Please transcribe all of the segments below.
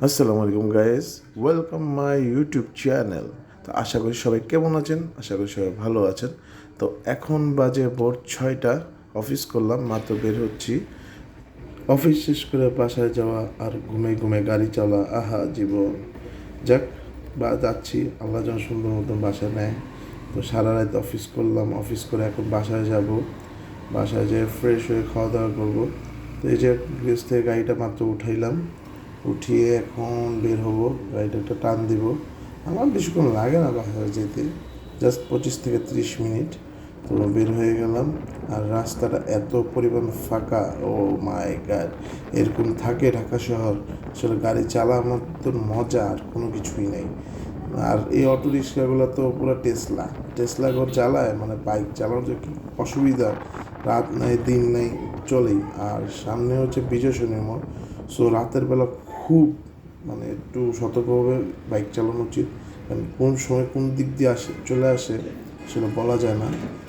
আসসালামু আলাইকুম guys, welcome my YouTube channel. তো আশা করি সবাই কেমন আছেন, আশা করি সবাই ভালো আছেন। তো এখন বাজে ভোর 6টা, অফিস করলাম, মাত্র বের হচ্ছি। অফিস শেষ করে বাসায় যাওয়া আর ঘুমে ঘুমে গাড়ি চলা, আহা জীবন। যাক, বা যাচ্ছি, আল্লাহ যেন সুন্দর মতন বাসায় নেয়। তো সারা রাত অফিস করলাম, অফিস করে এখন বাসায় যাব। বাসায় যেয়ে ফ্রেশ হয়ে খাওয়া দাওয়া করবো। তো এই যে গ্যারেজ থেকে গাড়িটা মাত্র উঠাইলাম, উঠিয়ে এখন বের হব। গাড়িটা একটা টান দিব। আমার বেশিক্ষণ লাগে না বাসায় যেতে, জাস্ট 25 থেকে 30 মিনিট। তো বের হয়ে গেলাম। আর রাস্তাটা এত পরিমাণ ফাঁকা, ও মাই গড! এরকম থাকে ঢাকা শহর, আসলে গাড়ি চালানোর তো মজা আর কোনো কিছুই নেই। আর এই অটো রিক্সাগুলো তো পুরো টেসলা টেসলা ঘর চালায়, মানে বাইক চালানোর যে কি অসুবিধা, রাত নাই দিন নাই চলেই। আর সামনে হচ্ছে বিজয় মোড়, সো রাতের বেলা খুব মানে একটু সতর্কভাবে বাইক চালানো উচিত, কারণ কোন সময় কোন দিক দিয়ে চলে আসে সেটা বলা যায় না।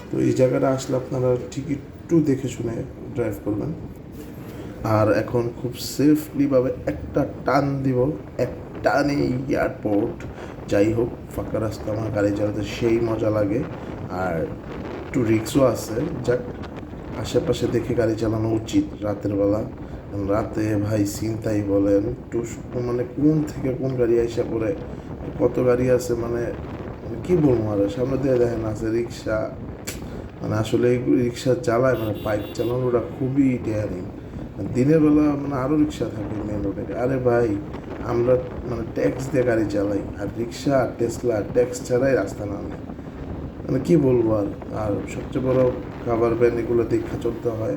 তো এই জায়গাটা আসলে আপনারা ঠিক একটু দেখে শুনে ড্রাইভ করবেন। আর এখন খুব সেফলিভাবে একটা টান দিব, এক টানে এয়ারপোর্ট। যাই হোক, ফাঁকা রাস্তা আমার গাড়ি চালাতে সেই মজা লাগে। আর একটু রিক্সও আছে, যাক, আশেপাশে দেখে গাড়ি চালানো উচিত রাতের বেলা। রাতে ভাই ছিনতাই বলেন, একটু মানে কোন থেকে কোন গাড়ি আইসা পড়ে, কত গাড়ি আছে, মানে কি বলবো। আর সামনে দিয়ে দেখেন আছে রিক্সা, মানে আসলে এই রিক্সা চালায়, মানে বাইক চালানোটা খুবই ডেয়ারিং। দিনের বেলা মানে আরও রিক্সা থাকে মেন রোডে, আরে ভাই আমরা মানে ট্যাক্স দিয়ে গাড়ি চালাই, আর রিক্সা টেসলা ট্যাক্স ছাড়াই রাস্তা নামে, মানে কী বলবো। আর আর সবচেয়ে বড় কাভার ভ্যান এগুলো দেখা চলতে হয়,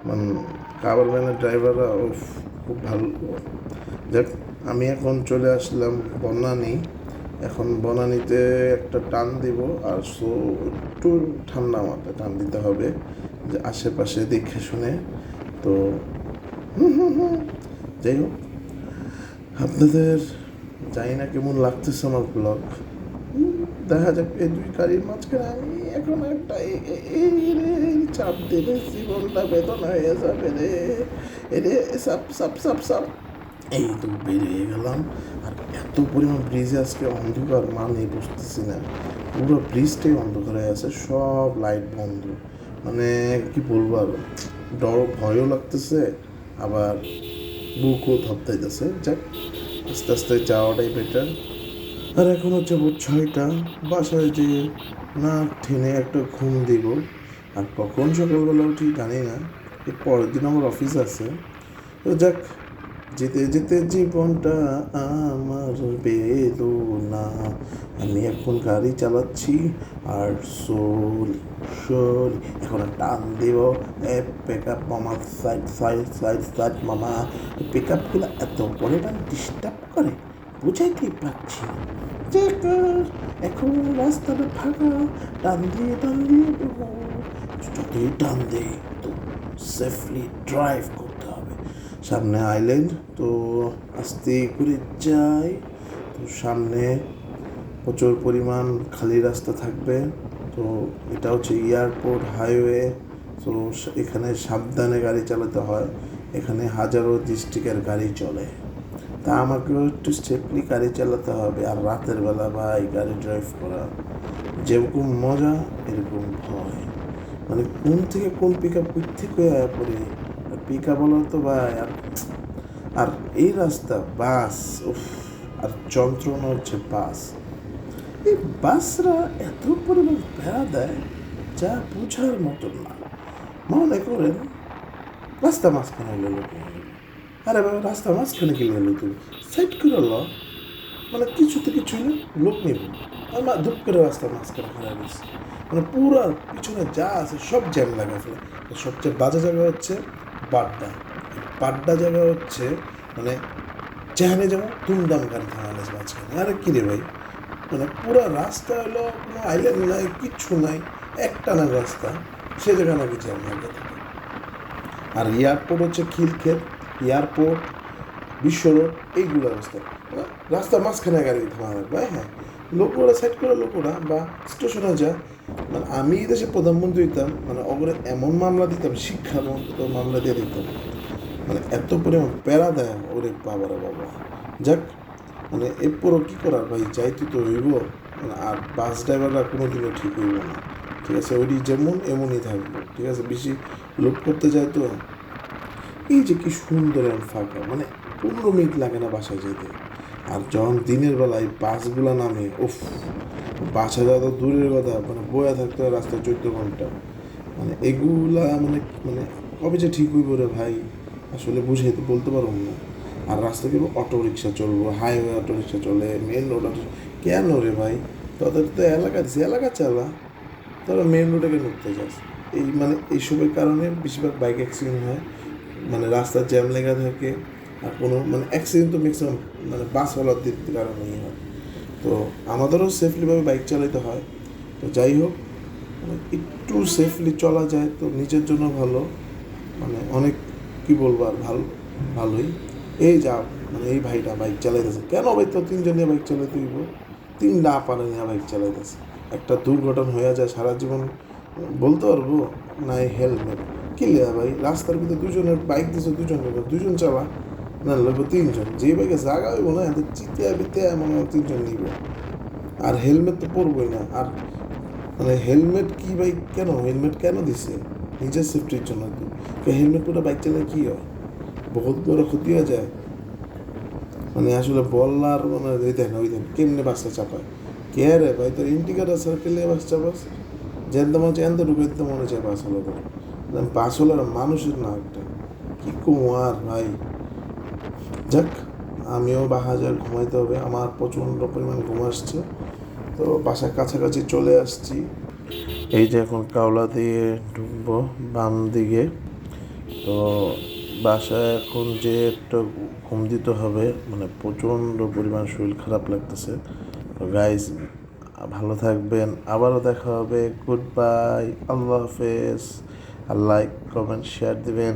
মানে কাভার ভ্যানের ড্রাইভাররা খুব ভালো। যাক, আমি এখন চলে আসলাম বনানী। এখন বনানীতে একটা টান দিব, আর সো একটু ঠান্ডা মাথায় টান দিতে হবে, যে আশেপাশে দেখে শুনে। তো যাই হোক, আপনাদের জানি না কেমন লাগতেছে আমার ব্লগ। দেখা যাক, এই দুই গাড়ির মাঝখানে আমি এখন একটা এই চাপ দিলে জীবনটা বেদনা হয়ে যাবে রে। এরে সাপ সাপ সাপ সাপ, এই তো বেরিয়ে গেলাম। আর এত পরিমাণ ব্রিজে আজকে অন্ধকার, মানে বুঝতেছি না, পুরো ব্রিজটাই অন্ধকার হয়ে আছে, সব লাইট বন্ধ। মানে কি বলবো, আর ডর ভয়ও লাগতেছে, আবার বুকও ধপতাইতেছে। যাক, আস্তে আস্তে যাওয়াটাই বেটার। আর এখন হচ্ছে ভোর 6টা, বাসায় যে না ঠেনে একটা ঘুম দিব। আর কখন সকালবেলা উঠি জানি না, এর পরের দিন আমার অফিস আছে। তো যাক, যেতে যেতে জীবনটা আমার বেদনা। আমি এখন গাড়ি চালাচ্ছি, আর সোলি সোলি এখন টান দিব। পিক আপ মামা, সাইড সাইড সাইড সাইড মামা। পিক আপগুলো এত পরিমাণ ডিস্টার্ব করে, বুঝাইতেই পারছি না। যে এখন রাস্তাটা ফাঁকা, টান দিয়ে দেবো। যতই টান দেয় তো সেফলি ড্রাইভ করতে হবে। সামনে আইল্যান্ড, তো আস্তে করে যাই। তো সামনে প্রচুর পরিমাণ খালি রাস্তা থাকবে। তো এটা হচ্ছে এয়ারপোর্ট হাইওয়ে। তো এখানে সাবধানে গাড়ি চালাতে হয়, এখানে হাজারো ডিস্ট্রিক্টের গাড়ি চলে। তা আমাকেও একটু সেফলি গাড়ি চালাতে হবে। আর রাতের বেলা ভাই গাড়ি ড্রাইভ করা যেরকম মজা, এরকম ভয়, মানে কোন থেকে কোন পিক আপ থেকে আয়া পড়ে। পিক আপ হলো তো ভাই, আর আর এই রাস্তা বাস, উফ, আর যন্ত্রণা হচ্ছে বাস। এই বাসরা এত পরিমাণ ভেড়া দেয়, যা বোঝার মতন না। মনে করেন রাস্তা মাঝখানে হইলো লোক, আরে বাবা রাস্তা মাঝখানে গেলে হলো, তুমি সাইড করে ল, মানে কিছু তো কিছু হলে লোক নেব। আমার ধূপ করে রাস্তা মাঝখানে ফেলা গেছে, মানে পুরো পিছনে যা আছে সব জ্যাম লাগা ফেলে। সবচেয়ে বাজে জায়গা হচ্ছে বাড্ডা। বাড্ডা জায়গা হচ্ছে মানে যেখানে যেমন দুমদাম গাড়ি থামানো আছে মাঝখানে, আরে কী রে ভাই, মানে পুরো রাস্তা হলো কোনো আইল্যান্ড নাই, কিচ্ছু নাই, একটানা রাস্তা, সে জায়গায় নাকি জ্যাম লাগে থাকে। আর এয়ারপোর্ট হচ্ছে খিলক্ষেত, এয়ারপোর্ট, বিশ্ব রোড, এইগুলো অবস্থা, রাস্তার মাঝখানে গাড়ি থামা রাখবে। হ্যাঁ, লোকরা সাইড করে লোকরা বা স্টেশনে যা, মানে আমি এই দেশে প্রধানমন্ত্রী হইতাম, মানে অগরে এমন মামলা দিতাম, শিক্ষা মামলা দিয়ে দিতাম, মানে এত পরিমাণ প্যারা দেয় ওরে বাবারা বাবা। যাক, মানে এরপরও কী করার ভাই, যাইতে তো হইব। মানে আর বাস ড্রাইভাররা কোনো দিনও ঠিক হইব না, ঠিক আছে? ওইটি যেমন এমনই থাকবো, ঠিক আছে? বেশি লোভ করতে যায় তো। এই যে কি সুন্দর এখন ফাঁকা, মানে 15 মিনিট লাগে না বাসায় যেতে। আর যখন দিনের বেলায় বাসগুলা নামে, উফ, বাসা যাওয়া তো দূরের কথা, মানে বয়া থাকতে হয় রাস্তায় 14 ঘন্টা। মানে এগুলা মানে মানে কবে যে ঠিক হইব রে ভাই, আসলে বুঝাইতে বলতে পারবো না। আর রাস্তা কেবল অটো রিক্সা চলবো, হাইওয়ে অটো রিক্সা চলে, মেন রোড অটো, কেন রে ভাই? তোদের তো এলাকা দিছে, এলাকা চালা, তোরা মেন রোডে কেন উঠতে যাস? এই মানে এইসবের কারণে বেশিরভাগ বাইক অ্যাক্সিডেন্ট হয়, মানে রাস্তার জ্যাম লেগে থাকে। আর কোনো মানে অ্যাক্সিডেন্ট তো ম্যাক্সিমাম মানে বাসওয়ালার দিক কারণেই হয়। তো আমাদেরও সেফলিভাবে বাইক চালাতে হয়। তো যাই হোক, মানে একটু সেফলি চলা যায় তো নিজের জন্য ভালো, মানে অনেক কি বলবো আর ভালোই। এই যা, মানে এই ভাইটা বাইক চালাইতেছে কেন ভাই? তো তিনজন নিয়ে বাইক চালাইতে হইব, তিনটা পারে নিয়ে বাইক চালাইতেছে। একটা দুর্ঘটনা হয়ে যায় সারা জীবন বলতে পারবো নাই হেলমেট কি লেয়া ভাই? রাস্তার ভিতরে দুজনের বাইক দিছে, দুজন চালা, না লাগবে তিনজন, যে বাইকে জায়গা হইব না এদের চিতিয়া বিতিয়া মনে হয় তিনজন নিব। আর হেলমেট তো পরবই না। আর মানে হেলমেট কি ভাই, কেন হেলমেট কেন দিছে? নিজের সেফটির জন্য। তো হেলমেট পরে বাইক চালালে কী হয়? বহুত বড় ক্ষতি হয়ে যায়। মানে আসলে বলার মানে ওই দেন কেমনে বাসটা চাপায়, কে রে ভাই? তোর ইন্ডিকেটার সার্কেলে বাস চাপাস, যেন মনে হচ্ছে এত ঢুকাইতে মনে হচ্ছে বাস হলো করে। বাস হলো আর মানুষের না একটা, কী কুমার ভাই। যাক, আমিও বাহাজার ঘুমাইতে হবে, আমার প্রচণ্ড পরিমাণ ঘুম আসছে। তো বাসার কাছাকাছি চলে আসছি। এই যে এখন কাওলা দিয়ে ঢুকবো বাম দিকে। তো বাসায় এখন যে একটা ঘুম দিতে হবে, মানে প্রচণ্ড পরিমাণ শরীর খারাপ লাগতেছে। তো গাইজ, ভালো থাকবেন, আবারও দেখা হবে, গুড বাই, আল্লাহ হাফেজ। আর লাইক কমেন্ট শেয়ার দিবেন।